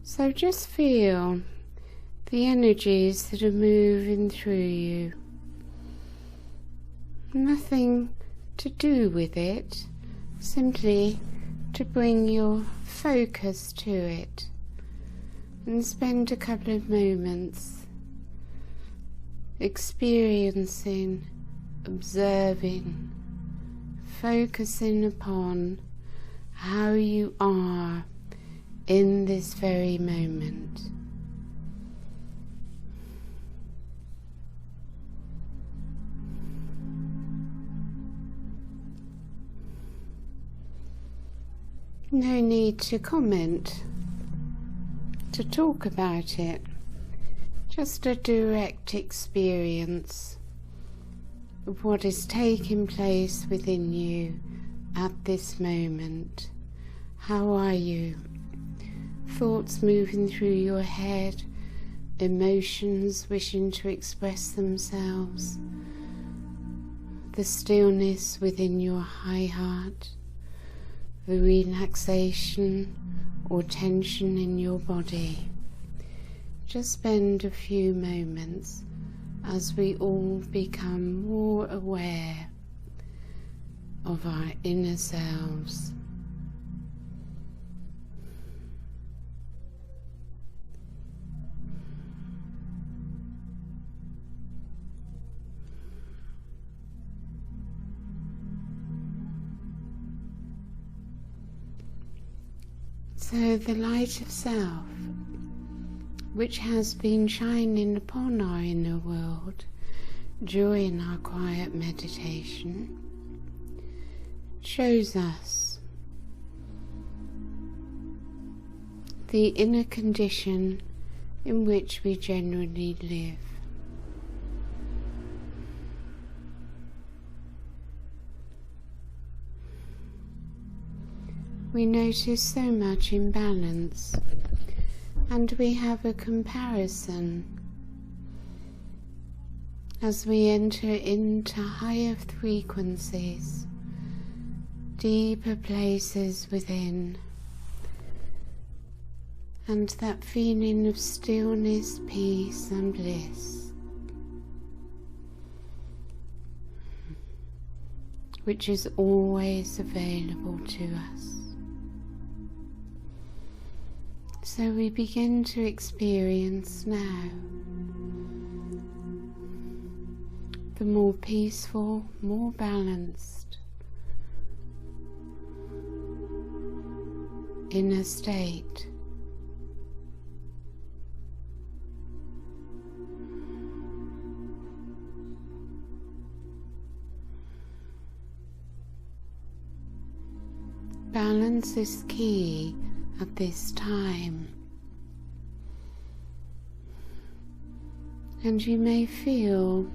So just feel the energies that are moving through you. Nothing to do with it, simply to bring your focus to it, and spend a couple of moments experiencing, observing, focusing upon how you are in this very moment. No need to comment, to talk about it, just a direct experience of what is taking place within you at this moment. How are you? Thoughts moving through your head, emotions wishing to express themselves, the stillness within your high heart, the relaxation or tension in your body. Just spend a few moments as we all become more aware of our inner selves. So the light of self, which has been shining upon our inner world during our quiet meditation, shows us the inner condition in which we generally live. We notice so much imbalance, and we have a comparison as we enter into higher frequencies, deeper places within, and that feeling of stillness, peace and bliss, which is always available to us. So we begin to experience now the more peaceful, more balanced inner state. Balance is key at this time, and you may feel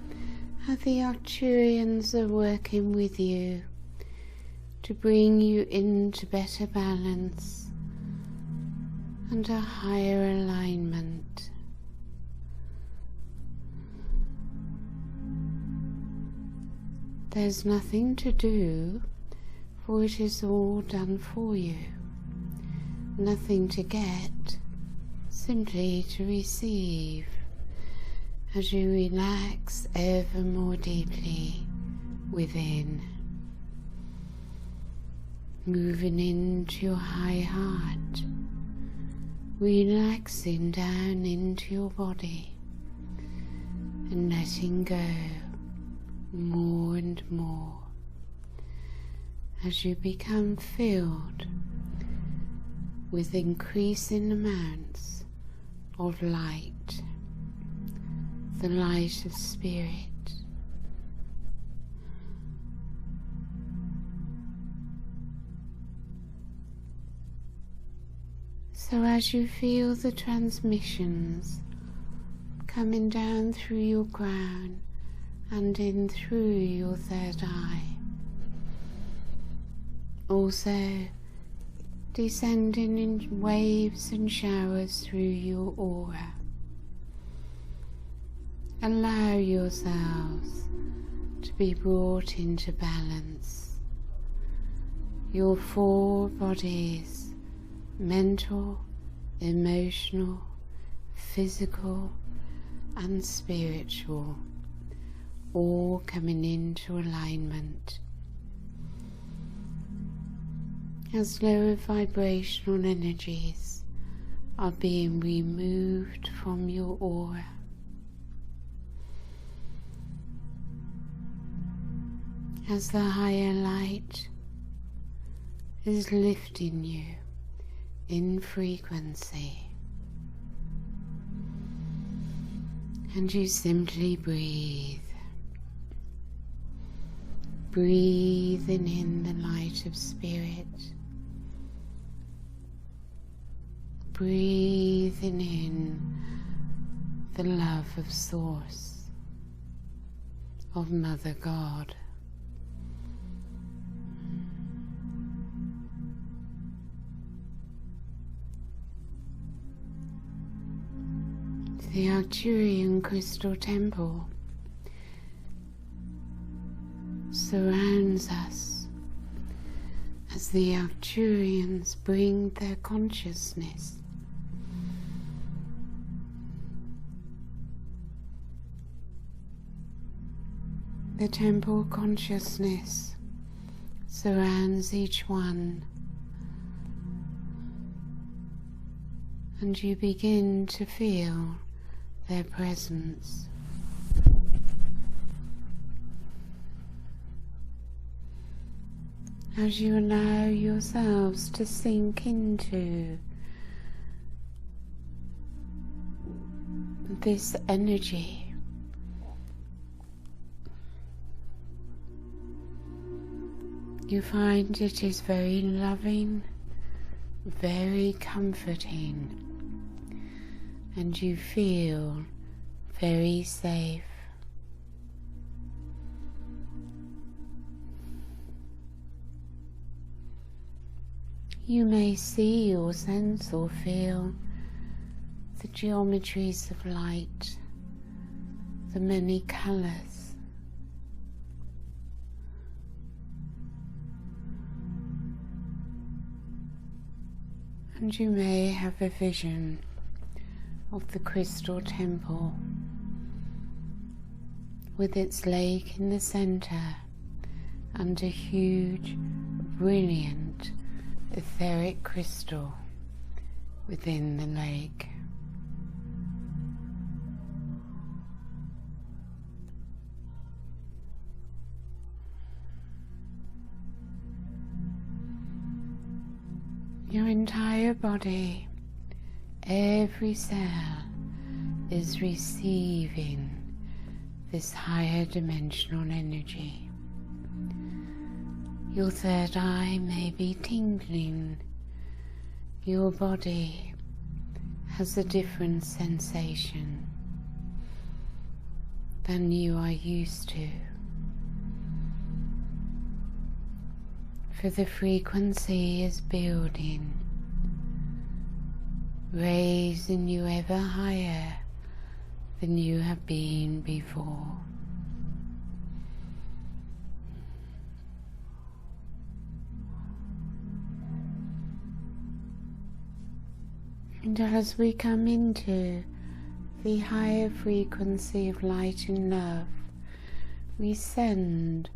how the Arcturians are working with you to bring you into better balance and a higher alignment. There's nothing to do, for it is all done for you. Nothing to get, simply to receive as you relax ever more deeply within, moving into your high heart, relaxing down into your body and letting go more and more as you become filled with increasing amounts of light, the light of spirit. So as you feel the transmissions coming down through your crown and in through your third eye, also descending in waves and showers through your aura, allow yourselves to be brought into balance. Your four bodies, mental, emotional, physical and spiritual, all coming into alignment. As lower vibrational energies are being removed from your aura, as the higher light is lifting you in frequency, and you simply breathe, breathing in the light of spirit, breathing in the love of Source, of Mother God. The Arcturian crystal temple surrounds us as the Arcturians bring their consciousness the temple consciousness surrounds each one, and you begin to feel their presence. As you allow yourselves to sink into this energy, you find it is very loving, very comforting, and you feel very safe. You may see or sense or feel the geometries of light, the many colors. And you may have a vision of the crystal temple with its lake in the center and a huge, brilliant, etheric crystal within the lake. Your entire body, every cell, is receiving this higher dimensional energy. Your third eye may be tingling. Your body has a different sensation than you are used to. For the frequency is building, raising you ever higher than you have been before. And as we come into the higher frequency of light and love, we send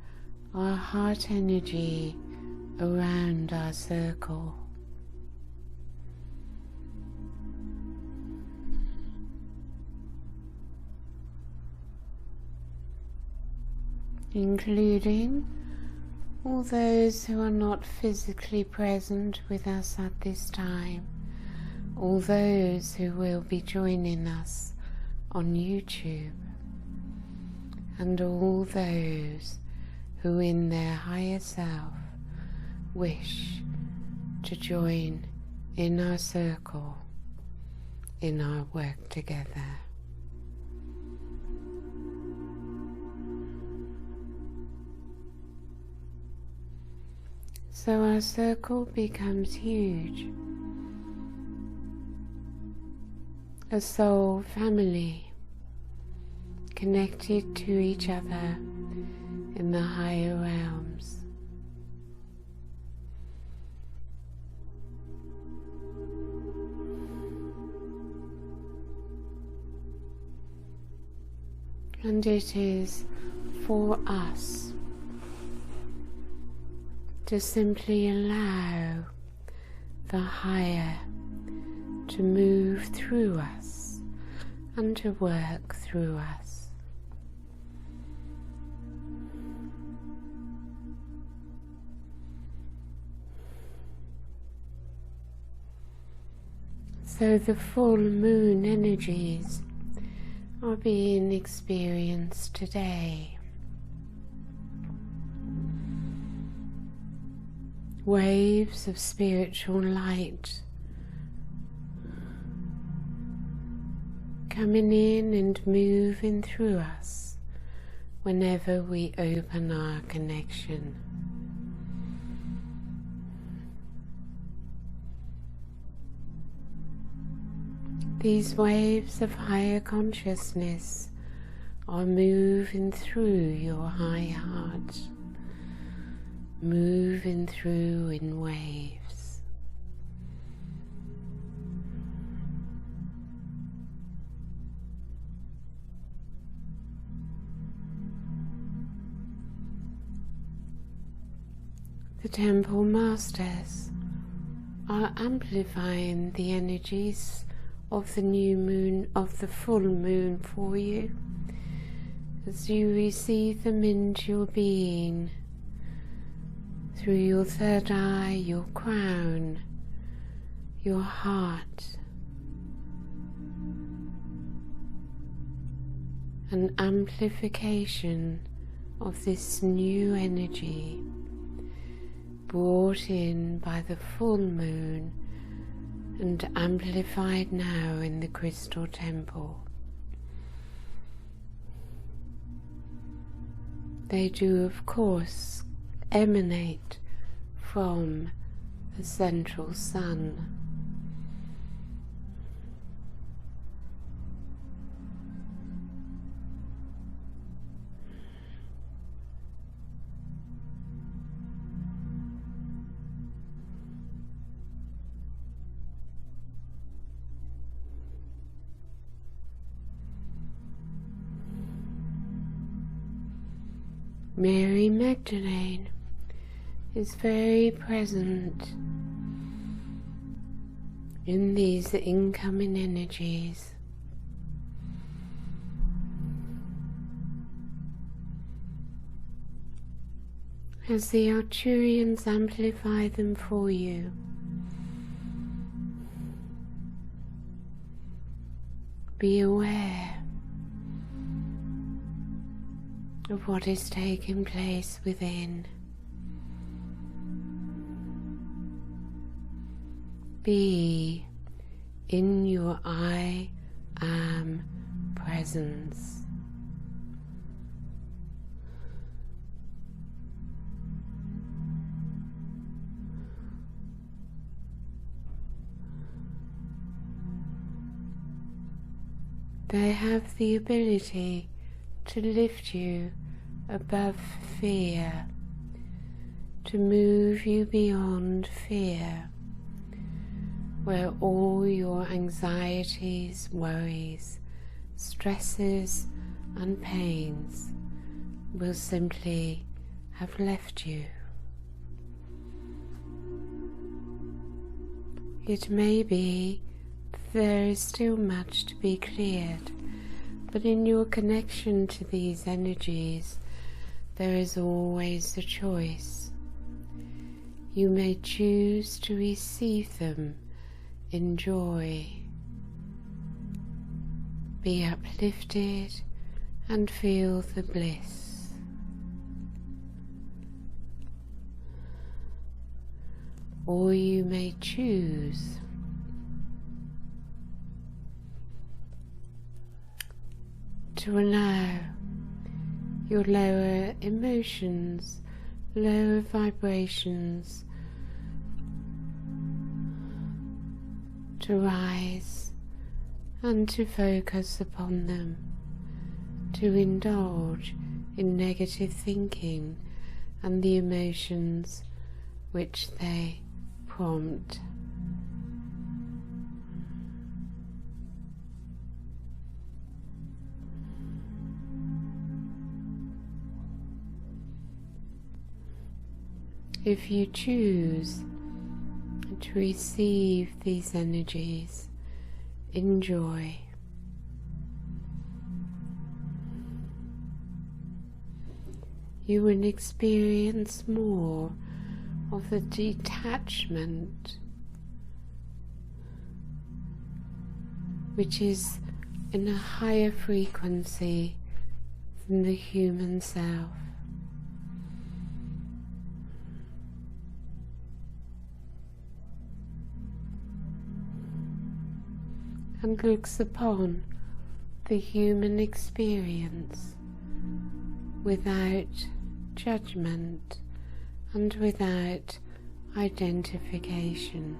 our heart energy around our circle. Including all those who are not physically present with us at this time, all those who will be joining us on YouTube, and all those who in their higher self wish to join in our circle, in our work together. So our circle becomes huge, a soul family connected to each other in the higher realms. And it is for us to simply allow the higher to move through us and to work through us. So the full moon energies are being experienced today. Waves of spiritual light coming in and moving through us whenever we open our connection. These waves of higher consciousness are moving through your high heart, moving through in waves. The temple masters are amplifying the energies of the new moon, of the full moon for you, as you receive them into your being, through your third eye, your crown, your heart. An amplification of this new energy brought in by the full moon and amplified now in the crystal temple. They do, of course, emanate from the central sun. Mary Magdalene is very present in these incoming energies. As the Arcturians amplify them for you, be aware of what is taking place within. Be in your I am presence. They have the ability to lift you above fear, to move you beyond fear, where all your anxieties, worries, stresses and pains will simply have left you. It may be there is still much to be cleared, but in your connection to these energies, there is always a choice. You may choose to receive them in joy, be uplifted and feel the bliss. Or you may choose to allow your lower emotions, lower vibrations to rise and to focus upon them, to indulge in negative thinking and the emotions which they prompt. If you choose to receive these energies, enjoy. You will experience more of the detachment, which is in a higher frequency than the human self. And looks upon the human experience without judgment and without identification.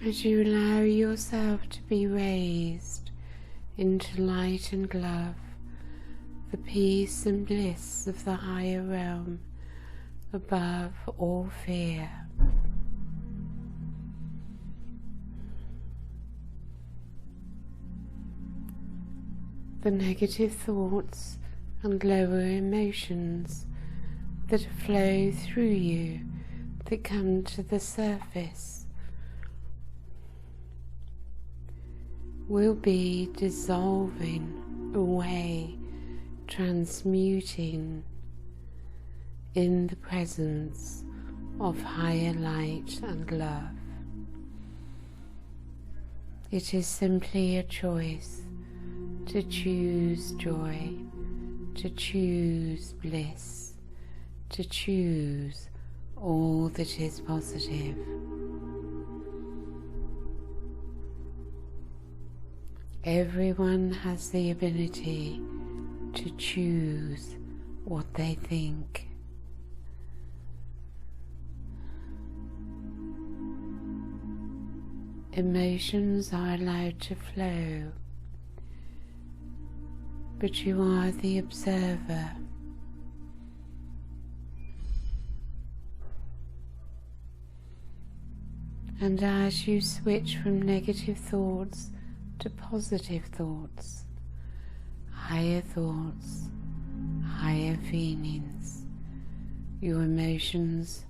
As you allow yourself to be raised into light and love, the peace and bliss of the higher realm above all fear. The negative thoughts and lower emotions that flow through you, that come to the surface, will be dissolving away, transmuting in the presence of higher light and love. It is simply a choice to choose joy, to choose bliss, to choose all that is positive. Everyone has the ability to choose what they think. Emotions are allowed to flow, but you are the observer. And as you switch from negative thoughts to positive thoughts, higher feelings, your emotions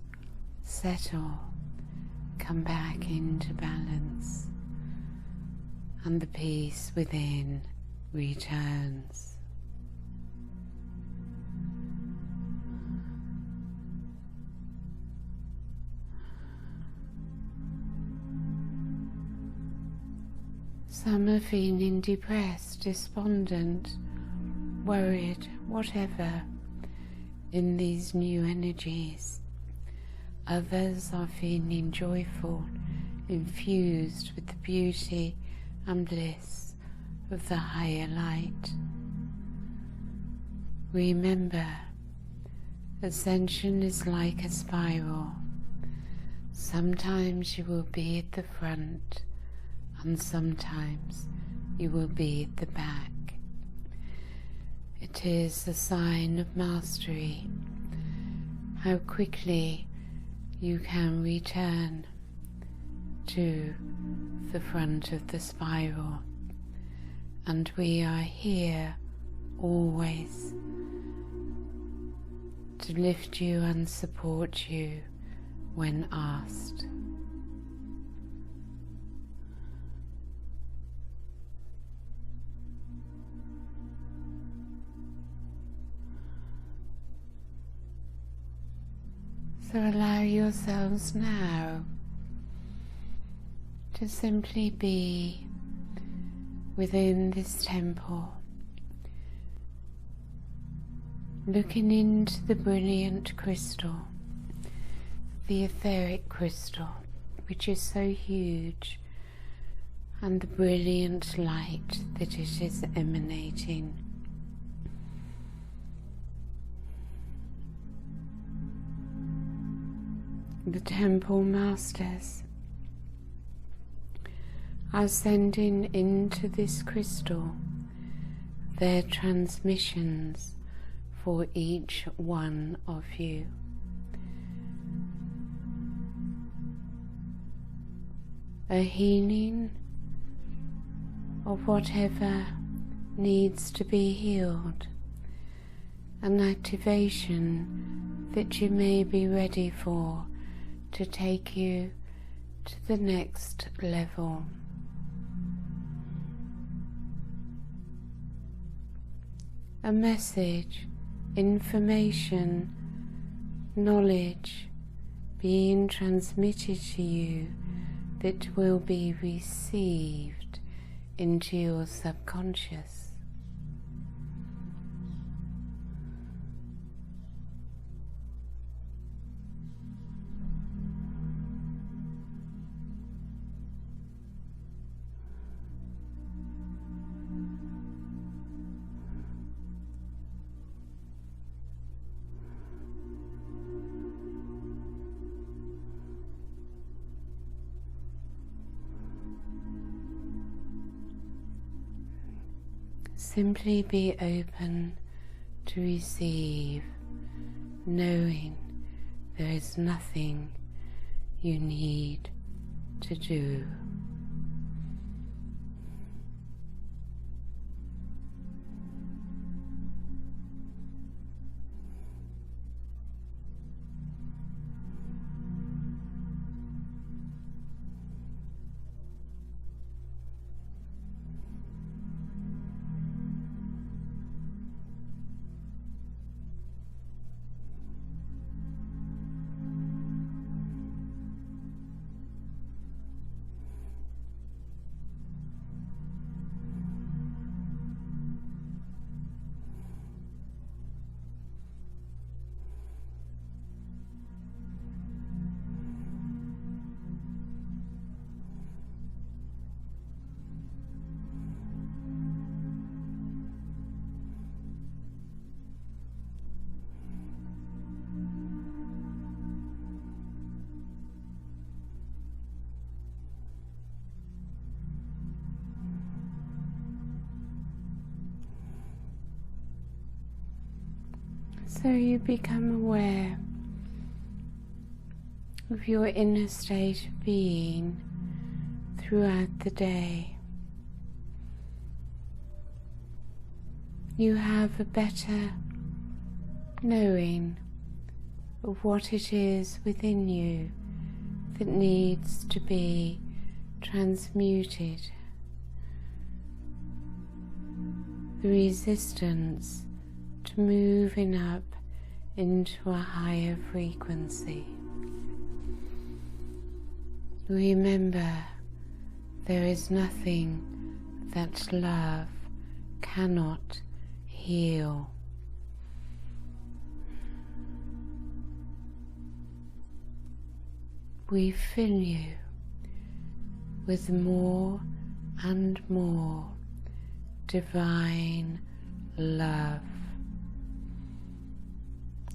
settle, come back into balance, and the peace within returns. Some are feeling depressed, despondent, worried, whatever, in these new energies. Others are feeling joyful, infused with the beauty and bliss of the higher light. Remember, ascension is like a spiral. Sometimes you will be at the front, and sometimes you will be at the back. It is a sign of mastery, how quickly you can return to the front of the spiral, and we are here always to lift you and support you when asked. So allow yourselves now to simply be within this temple, looking into the brilliant crystal, the etheric crystal, which is so huge, and the brilliant light that it is emanating. The temple masters are sending into this crystal their transmissions for each one of you. A healing of whatever needs to be healed, an activation that you may be ready for to take you to the next level. A message, information, knowledge being transmitted to you that will be received into your subconscious. Simply be open to receive, knowing there is nothing you need to do. So you become aware of your inner state of being throughout the day. You have a better knowing of what it is within you that needs to be transmuted. The resistance to moving up into a higher frequency. Remember, there is nothing that love cannot heal. We fill you with more and more divine love.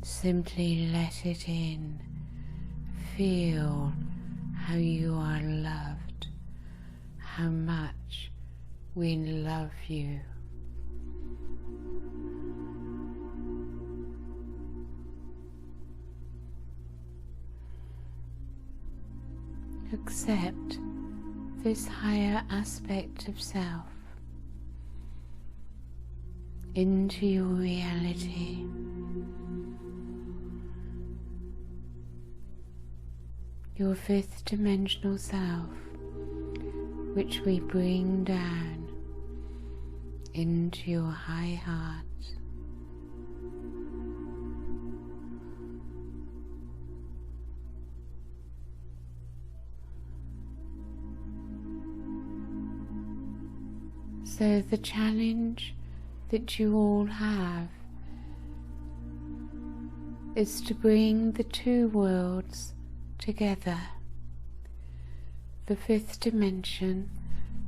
Simply let it in. Feel how you are loved, how much we love you. Accept this higher aspect of self into your reality. Your fifth dimensional self, which we bring down into your high heart. So the challenge that you all have is to bring the two worlds together, the fifth dimension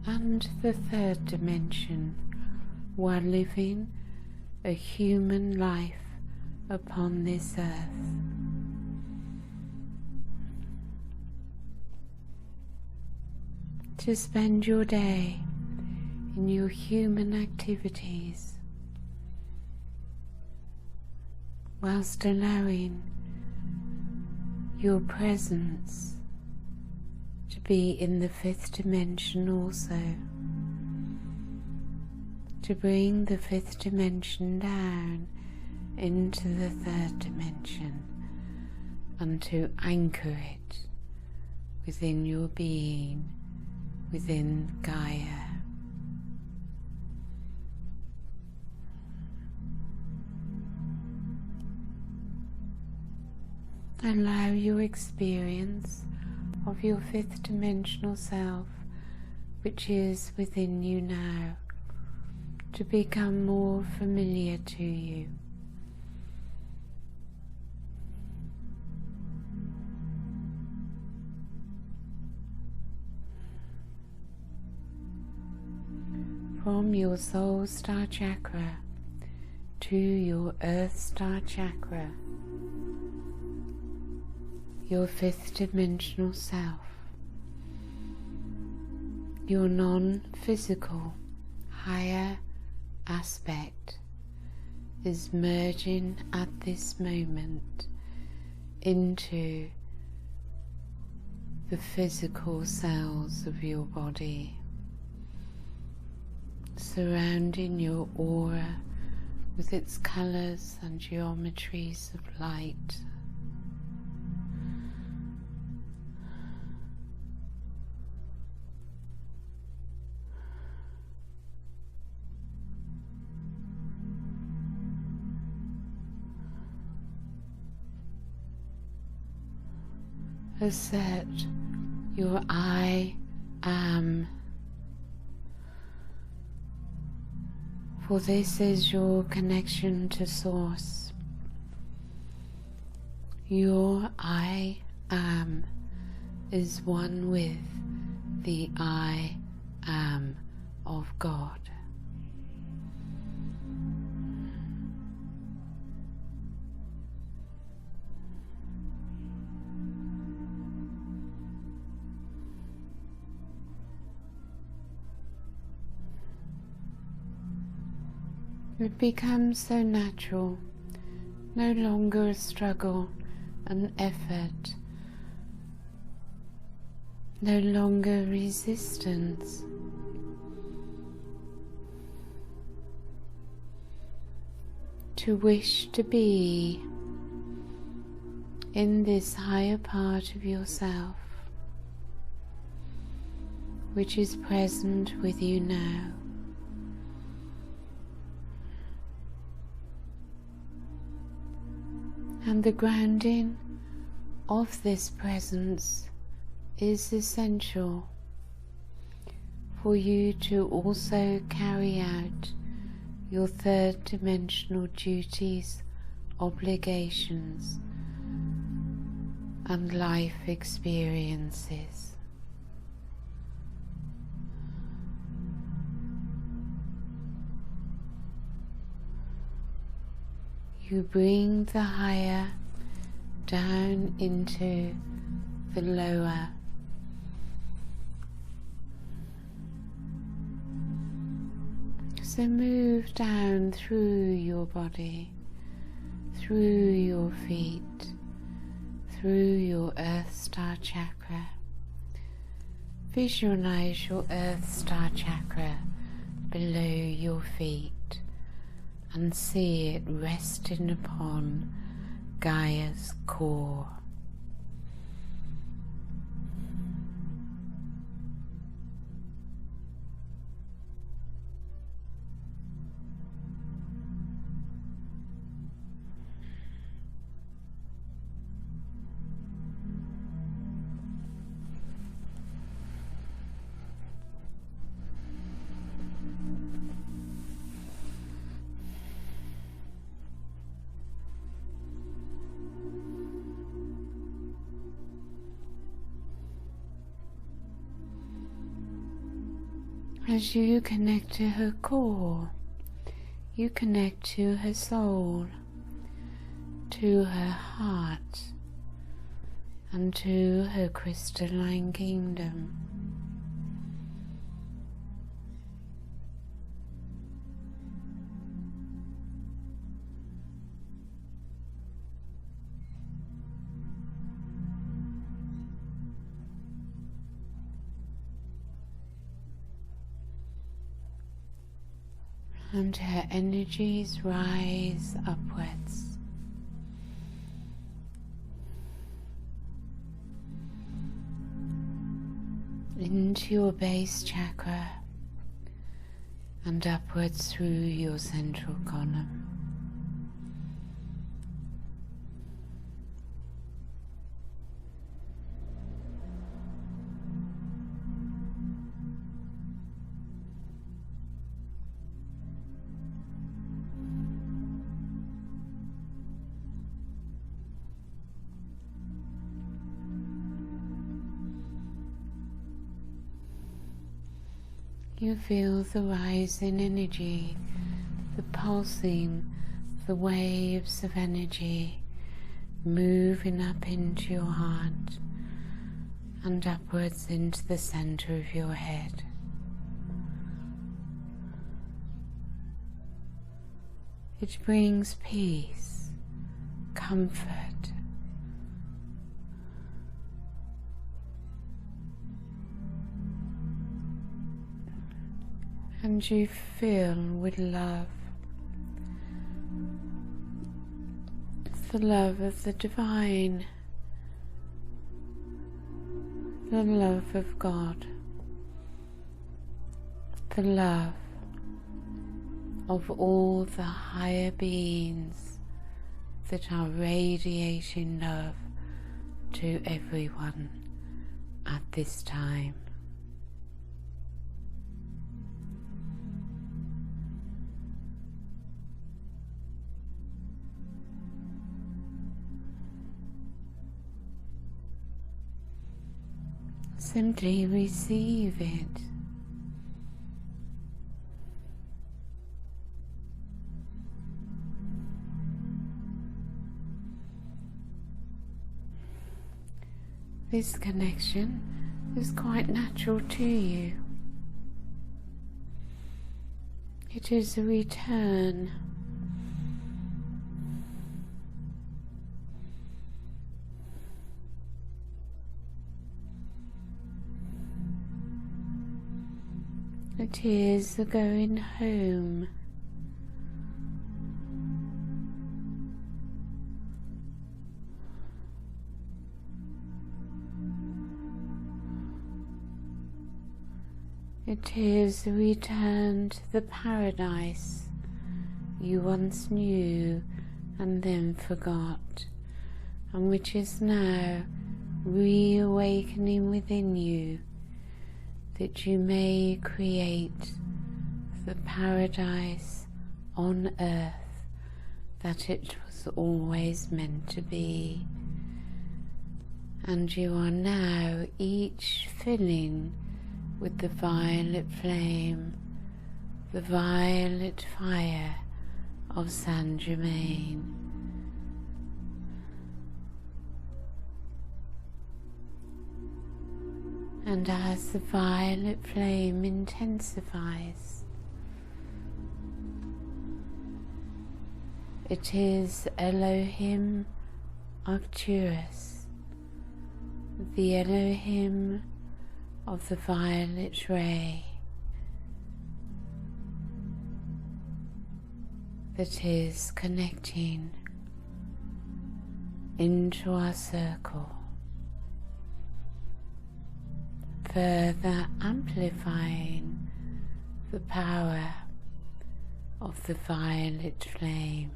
and the third dimension, while living a human life upon this earth. To spend your day in your human activities, whilst allowing your presence to be in the fifth dimension also, to to bring the fifth dimension down into the third dimension and to anchor it within your being, within Gaia. Allow your experience of your fifth dimensional self, which is within you now, to become more familiar to you. From your soul star chakra to your earth star chakra, your fifth dimensional self, your non-physical higher aspect is merging at this moment into the physical cells of your body, surrounding your aura with its colours and geometries of light. Assert your I am, for this is your connection to Source. Your I am is one with the I am of God. It becomes so natural, no longer a struggle, an effort, no longer resistance. To wish to be in this higher part of yourself, which is present with you now. And the grounding of this presence is essential for you to also carry out your third dimensional duties, obligations, and life experiences. You bring the higher down into the lower. So move down through your body, through your feet, through your Earth Star Chakra. Visualize your Earth Star Chakra below your feet and see it resting upon Gaia's core. As you connect to her core, you connect to her soul, to her heart, and to her crystalline kingdom. and her energies rise upwards. Into your base chakra and upwards through your central column. You feel the rise in energy, the pulsing, the waves of energy moving up into your heart and upwards into the center of your head. It brings peace, comfort, and you fill with love, the love of the divine, the love of God, the love of all the higher beings that are radiating love to everyone at this time. Simply receive it. This connection is quite natural to you. It is a return. It is a going home. It is a return to the paradise you once knew and then forgot, and which is now reawakening within you, that you may create the paradise on earth that it was always meant to be. And you are now each filling with the violet flame, the violet fire of Saint Germain. And as the violet flame intensifies, it is Elohim Arcturus, the Elohim of the violet ray, that is connecting into our circle, further amplifying the power of the violet flame.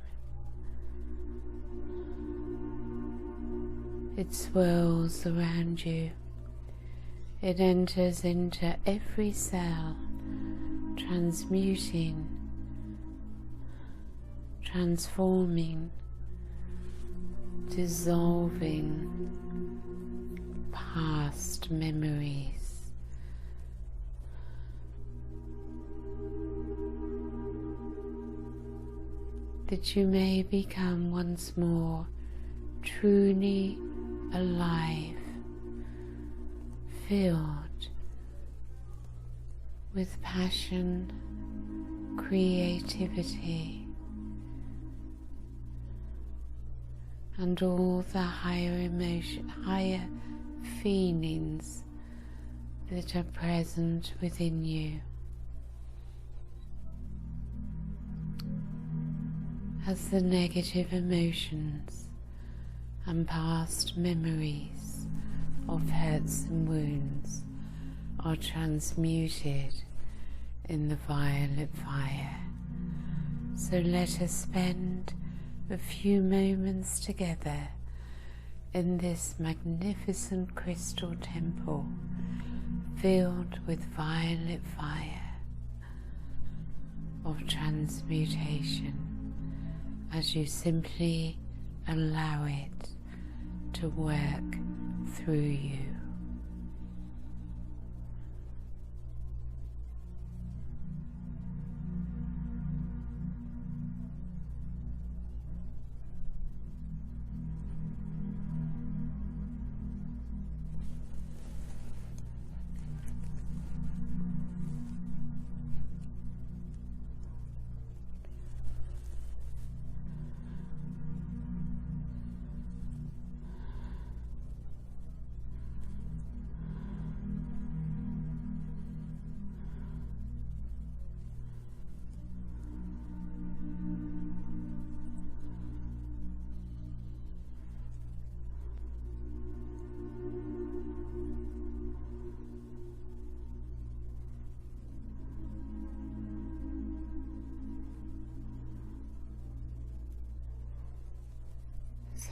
It swirls around you. It enters into every cell, transmuting, transforming, dissolving past memories. That you may become once more truly alive, filled with passion, creativity, and all the higher feelings that are present within you. as the negative emotions and past memories of hurts and wounds are transmuted in the violet fire. So let us spend a few moments together in this magnificent crystal temple filled with violet fire of transmutation, as you simply allow it to work through you.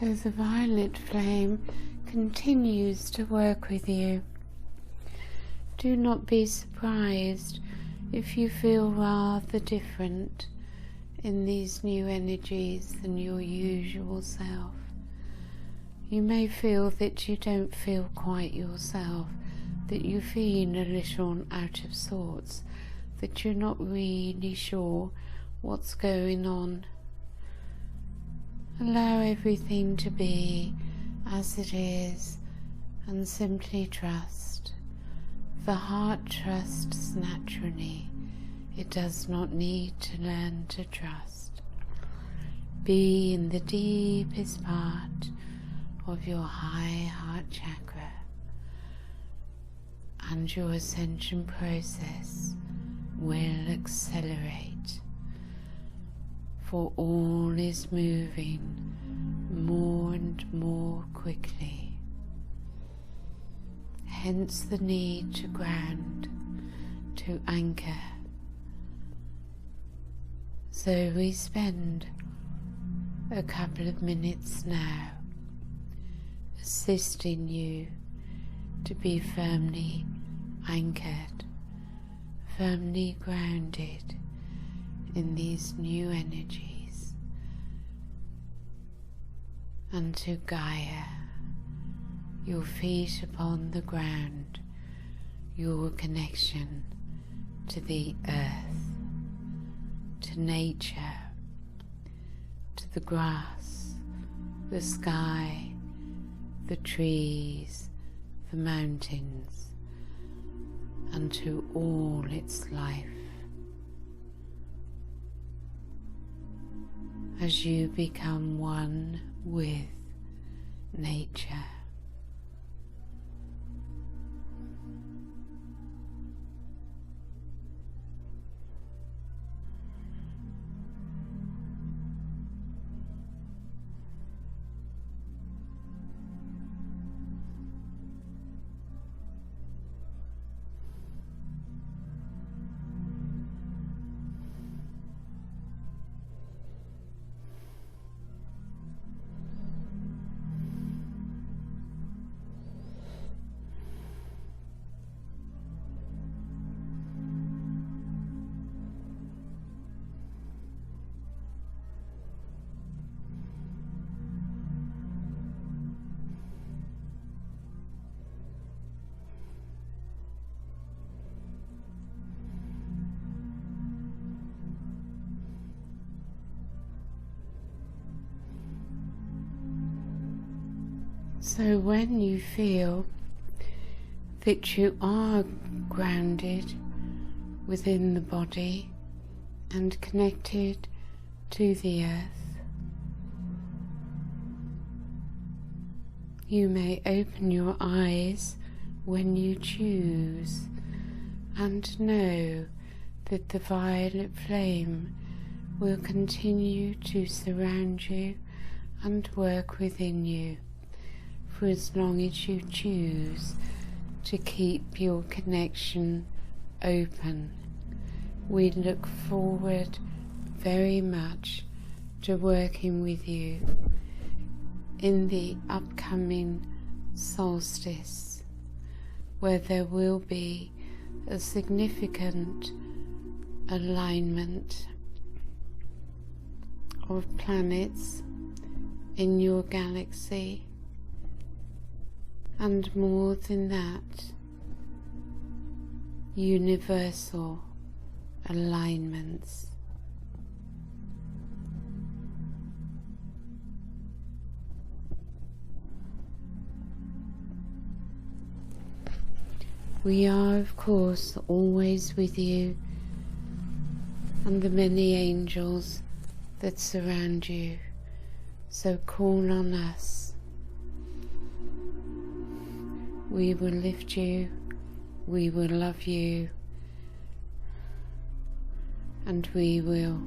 So the violet flame continues to work with you. Do not be surprised if you feel rather different in these new energies than your usual self. You may feel that you don't feel quite yourself, that you feel a little out of sorts, that you're not really sure what's going on. Allow everything to be as it is and simply trust. The heart trusts naturally. It does not need to learn to trust. Be in the deepest part of your high heart chakra, and your ascension process will accelerate, for all is moving more and more quickly. Hence the need to ground, to anchor. So we spend a couple of minutes now assisting you to be firmly anchored, firmly grounded in these new energies, and to Gaia, your feet upon the ground, your connection to the earth, to nature, to the grass, the sky, the trees, the mountains, and to all its life. As you become one with nature. So when you feel that you are grounded within the body and connected to the earth, you may open your eyes when you choose and know that the violet flame will continue to surround you and work within you for as long as you choose to keep your connection open. We look forward very much to working with you in the upcoming solstice, where there will be a significant alignment of planets in your galaxy, and more than that, universal alignments. We are, of course, always with you and the many angels that surround you, so call on us. We will lift you, we will love you, and we will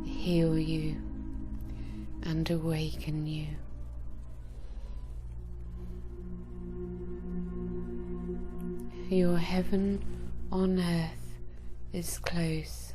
heal you and awaken you. Your heaven on earth is close.